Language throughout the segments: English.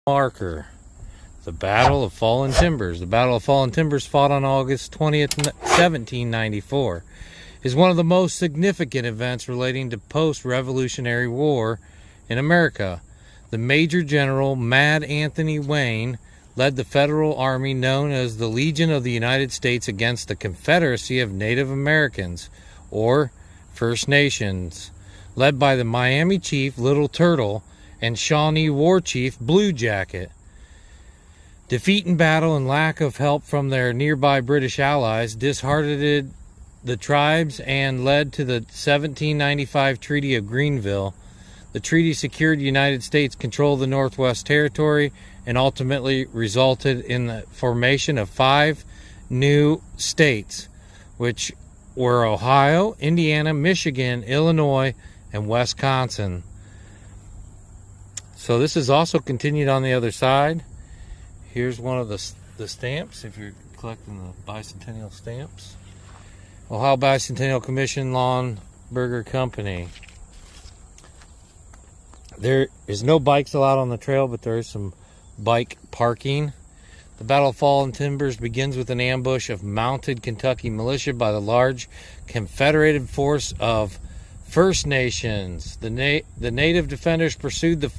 marker. The Battle of Fallen Timbers. The Battle of Fallen Timbers, fought on August 20th, 1794, is one of the most significant events relating to post-Revolutionary War in America. The Major General Mad Anthony Wayne led the Federal Army known as the Legion of the United States against the Confederacy of Native Americans, or First Nations, led by the Miami Chief Little Turtle and Shawnee War Chief Blue Jacket. Defeat in battle and lack of help from their nearby British allies disheartened the tribes and led to the 1795 Treaty of Greenville. The treaty secured the United States control of the Northwest Territory and ultimately resulted in the formation of 5 new states, which were Ohio, Indiana, Michigan, Illinois, and Wisconsin. So this is also continued on the other side. Here's one of the stamps, if you're collecting the bicentennial stamps. Ohio Bicentennial Commission, Lawn Burger Company. There is no bikes allowed on the trail, but there is some bike parking. The Battle of Fallen Timbers begins with an ambush of mounted Kentucky militia by the large Confederated force of First Nations. The native defenders pursued the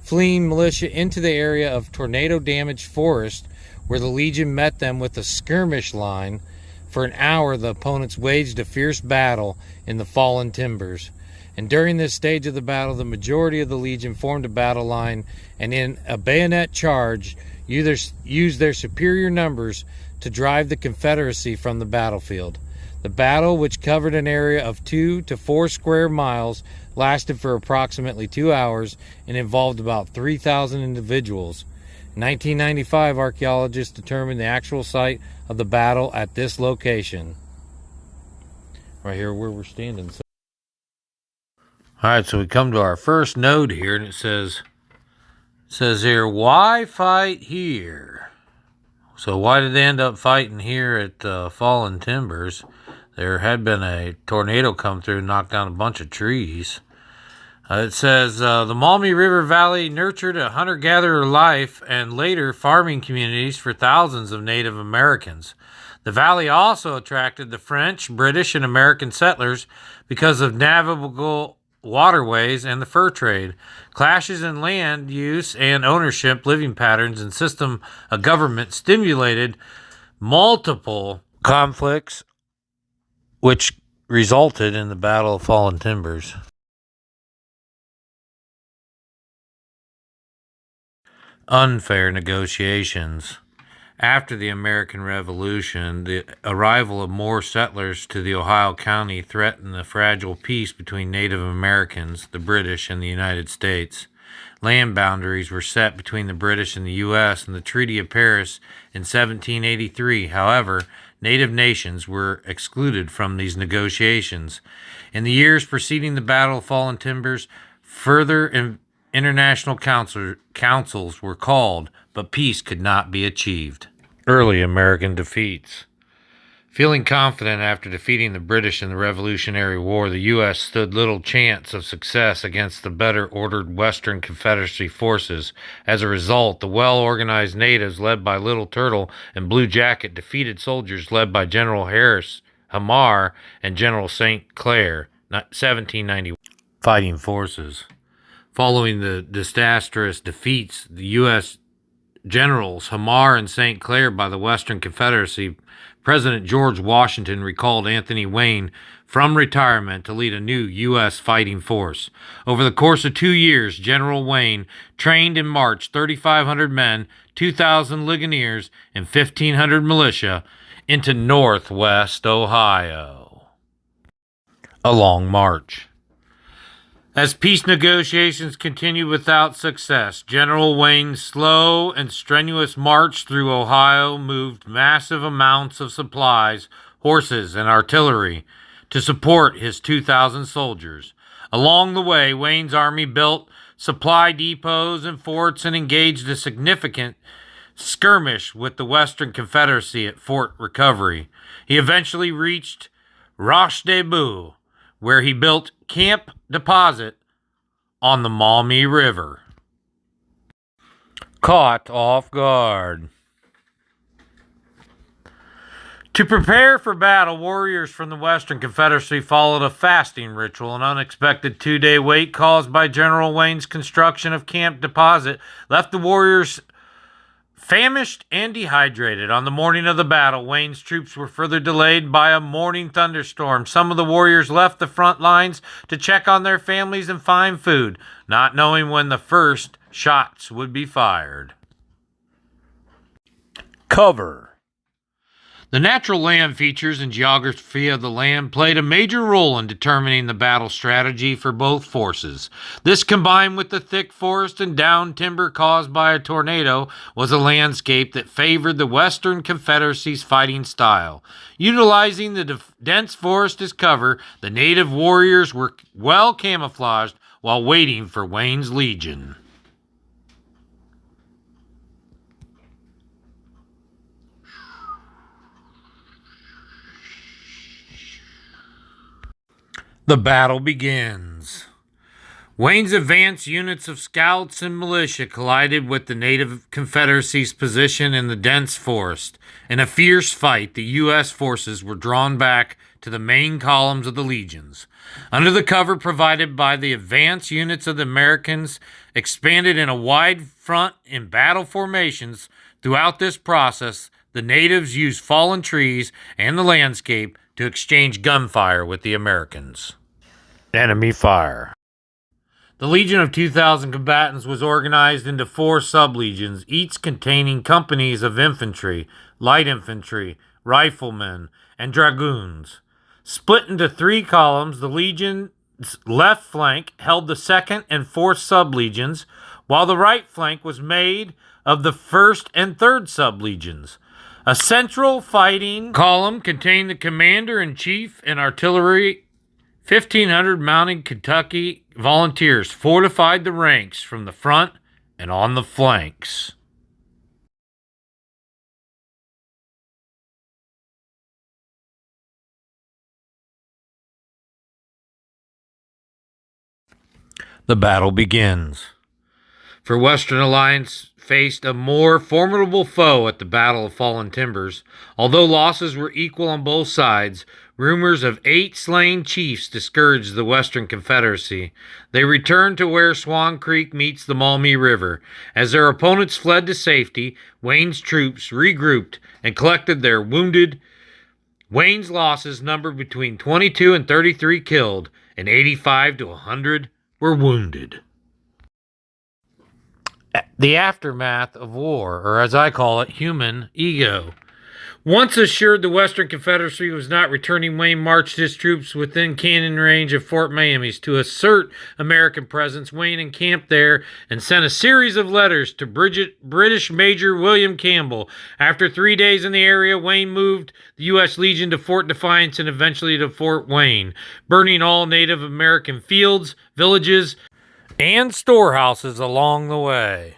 fleeing militia into the area of tornado-damaged forest, where the Legion met them with a skirmish line. For an hour, the opponents waged a fierce battle in the fallen timbers. And during this stage of the battle, the majority of the Legion formed a battle line and in a bayonet charge used their superior numbers to drive the Confederacy from the battlefield. The battle, which covered an area of 2 to 4 square miles, lasted for approximately 2 hours and involved about 3,000 individuals. In 1995, archaeologists determined the actual site of the battle at this location. Right here where we're standing. Alright, so we come to our first node here, and it says here, why fight here? So why did they end up fighting here at Fallen Timbers? There had been a tornado come through and knock down a bunch of trees. It says, the Maumee River Valley nurtured a hunter-gatherer life and later farming communities for thousands of Native Americans. The valley also attracted the French, British, and American settlers because of navigable waterways and the fur trade. Clashes in land use and ownership, living patterns, and system of government stimulated multiple conflicts, which resulted in the Battle of Fallen Timbers. Unfair negotiations. After the American Revolution, the arrival of more settlers to the Ohio County threatened the fragile peace between Native Americans, the British, and the United States. Land boundaries were set between the British and the U.S. in the Treaty of Paris in 1783. However, Native nations were excluded from these negotiations. In the years preceding the Battle of Fallen Timbers, further international councils were called, but peace could not be achieved. Early American defeats. Feeling confident after defeating the British in the Revolutionary War, the U.S. stood little chance of success against the better-ordered Western Confederacy forces. As a result, the well-organized natives led by Little Turtle and Blue Jacket defeated soldiers led by General Harris Hamar and General St. Clair, 1791 fighting forces. Following the disastrous defeats, the U.S. Generals Hamar and St. Clair by the Western Confederacy, President George Washington recalled Anthony Wayne from retirement to lead a new U.S. fighting force. Over the course of 2 years, General Wayne trained and marched 3,500 men, 2,000 Ligoniers, and 1,500 militia into northwest Ohio. A long march. As peace negotiations continued without success, General Wayne's slow and strenuous march through Ohio moved massive amounts of supplies, horses, and artillery to support his 2,000 soldiers. Along the way, Wayne's army built supply depots and forts and engaged a significant skirmish with the Western Confederacy at Fort Recovery. He eventually reached Roche des Bois, where he built Camp Deposit on the Maumee River. Caught off guard. To prepare for battle, warriors from the Western Confederacy followed a fasting ritual. An unexpected 2-day wait caused by General Wayne's construction of Camp Deposit left the warriors famished and dehydrated. On the morning of the battle, Wayne's troops were further delayed by a morning thunderstorm. Some of the warriors left the front lines to check on their families and find food, not knowing when the first shots would be fired. Cover. The natural land features and geography of the land played a major role in determining the battle strategy for both forces. This, combined with the thick forest and downed timber caused by a tornado, was a landscape that favored the Western Confederacy's fighting style. Utilizing the dense forest as cover, the native warriors were well camouflaged while waiting for Wayne's legion. The battle begins. Wayne's advance units of scouts and militia collided with the native Confederacy's position in the dense forest. In a fierce fight, the U.S. forces were drawn back to the main columns of the legions. Under the cover provided by the advance units of the Americans expanded in a wide front in battle formations. Throughout this process, the natives used fallen trees and the landscape to exchange gunfire with the Americans. Enemy fire. The Legion of 2,000 combatants was organized into 4 sub-legions, each containing companies of infantry, light infantry, riflemen, and dragoons. Split into 3 columns, the legion's left flank held the 2nd and 4th sub-legions, while the right flank was made of the 1st and 3rd sub-legions. A central fighting column contained the commander-in-chief and artillery. 1,500 mounted Kentucky volunteers fortified the ranks from the front and on the flanks. The battle begins. For Western Alliance faced a more formidable foe at the Battle of Fallen Timbers. Although losses were equal on both sides, rumors of 8 slain chiefs discouraged the Western Confederacy. They returned to where Swan Creek meets the Maumee River. As their opponents fled to safety, Wayne's troops regrouped and collected their wounded. Wayne's losses numbered between 22 and 33 killed, and 85 to 100 were wounded. The aftermath of war, or as I call it, human ego. Once assured the Western Confederacy was not returning, Wayne marched his troops within cannon range of Fort Miamis. To assert American presence, Wayne encamped there and sent a series of letters to British Major William Campbell. After 3 days in the area, Wayne moved the U.S. Legion to Fort Defiance and eventually to Fort Wayne, burning all Native American fields, villages, and storehouses along the way.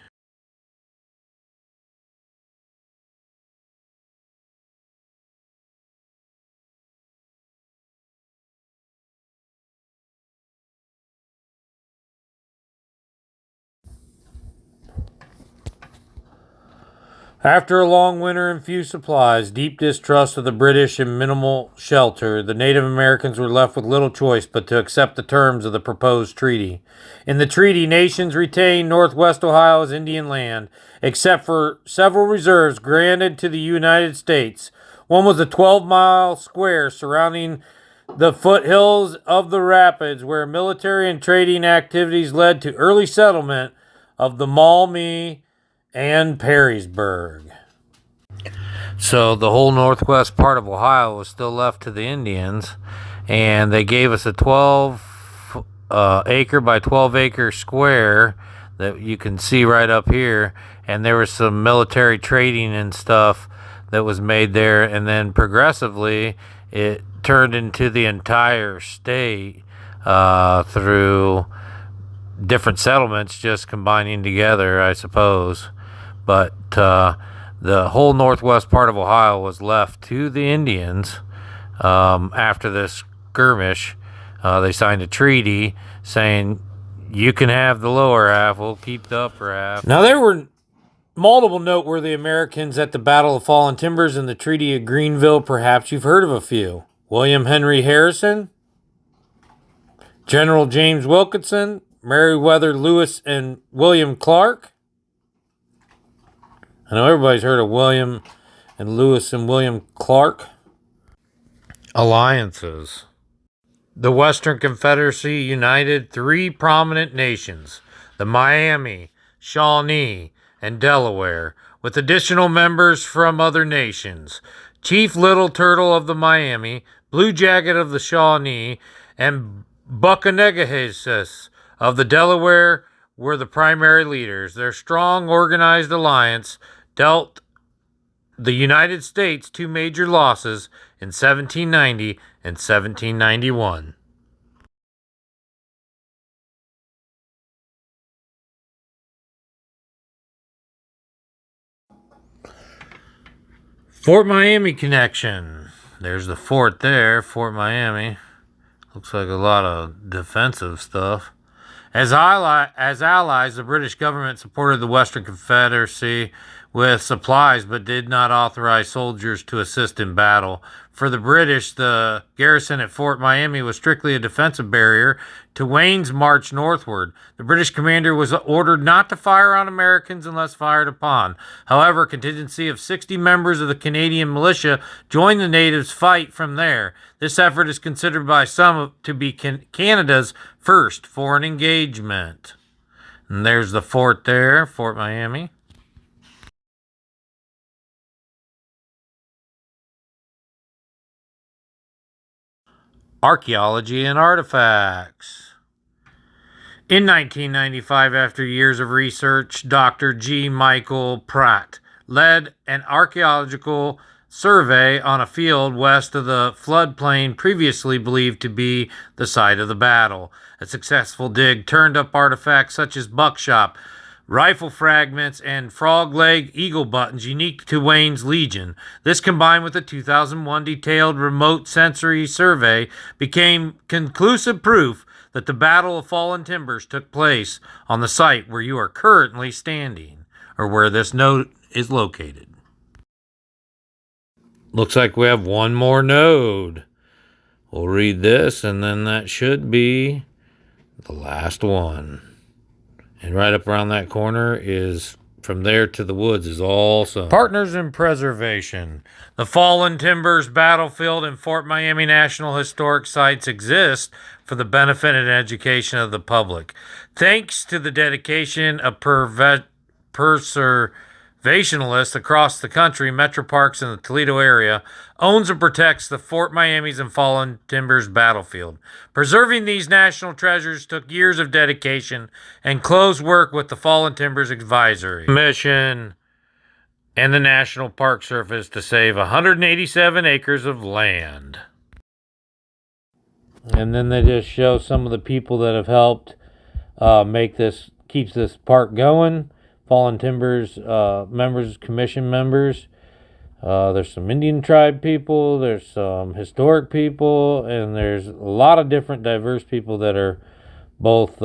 After a long winter and few supplies, deep distrust of the British, and minimal shelter, the Native Americans were left with little choice but to accept the terms of the proposed treaty. In the treaty, nations retained Northwest Ohio as Indian land, except for several reserves granted to the United States. One was a 12-mile square surrounding the foothills of the rapids, where military and trading activities led to early settlement of the Maumee and Perrysburg. So the whole northwest part of Ohio was still left to the Indians, and they gave us a 12 acre by 12 acre square that you can see right up here, and there was some military trading and stuff that was made there, and then progressively it turned into the entire state through different settlements just combining together, I suppose. But the whole northwest part of Ohio was left to the Indians after this skirmish. They signed a treaty saying, you can have the lower half, we'll keep the upper half. Now, there were Multiple noteworthy Americans at the Battle of Fallen Timbers and the Treaty of Greenville. Perhaps you've heard of a few. William Henry Harrison, General James Wilkinson, Meriwether Lewis and William Clark. I know everybody's heard of William and Lewis and William Clark. Alliances. The Western Confederacy united three prominent nations, the Miami, Shawnee, and Delaware, with additional members from other nations. Chief Little Turtle of the Miami, Blue Jacket of the Shawnee, and Buccanegases of the Delaware were the primary leaders. Their strong, organized alliance dealt the United States two major losses in 1790 and 1791. Fort Miami connection. There's the fort there, Fort Miami. Looks like a lot of defensive stuff. As allies, the British government supported the Western Confederacy with supplies but did not authorize soldiers to assist in battle. For the British, the garrison at Fort Miami was strictly a defensive barrier to Wayne's march northward. The British commander was ordered not to fire on Americans unless fired upon. However, a contingency of 60 members of the Canadian militia joined the natives' fight from there. This effort is considered by some to be Canada's first foreign engagement. And there's the fort there, Fort Miami. Archaeology and artifacts. In 1995, after years of research, Dr. G. Michael Pratt led an archaeological survey on a field west of the floodplain previously believed to be the site of the battle. A successful dig turned up artifacts such as buckshot, rifle fragments, and frog leg eagle buttons unique to Wayne's Legion. This, combined with the 2001 detailed remote sensory survey, became conclusive proof that the Battle of Fallen Timbers took place on the site where you are currently standing, or where this note is located. Looks like we have one more node. We'll read this, and then that should be the last one. And right up around that corner is, from there to the woods, is also Partners in Preservation. The Fallen Timbers Battlefield and Fort Miami National Historic Sites exist for the benefit and education of the public. Thanks to the dedication of preservationists across the country, Metroparks in the Toledo area owns and protects the Fort Miami's and Fallen Timbers Battlefield. Preserving these national treasures took years of dedication and close work with the Fallen Timbers Advisory Commission and the National Park Service to save 187 acres of land. And then they just show some of the people that have helped keeps this park going. Fallen Timbers members, commission members. There's some Indian tribe people, there's some historic people, and there's a lot of different diverse people that are both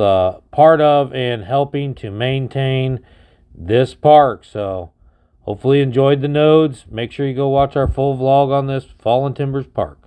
part of and helping to maintain this park. So hopefully you enjoyed the nodes. Make sure you go watch our full vlog on this Fallen Timbers Park.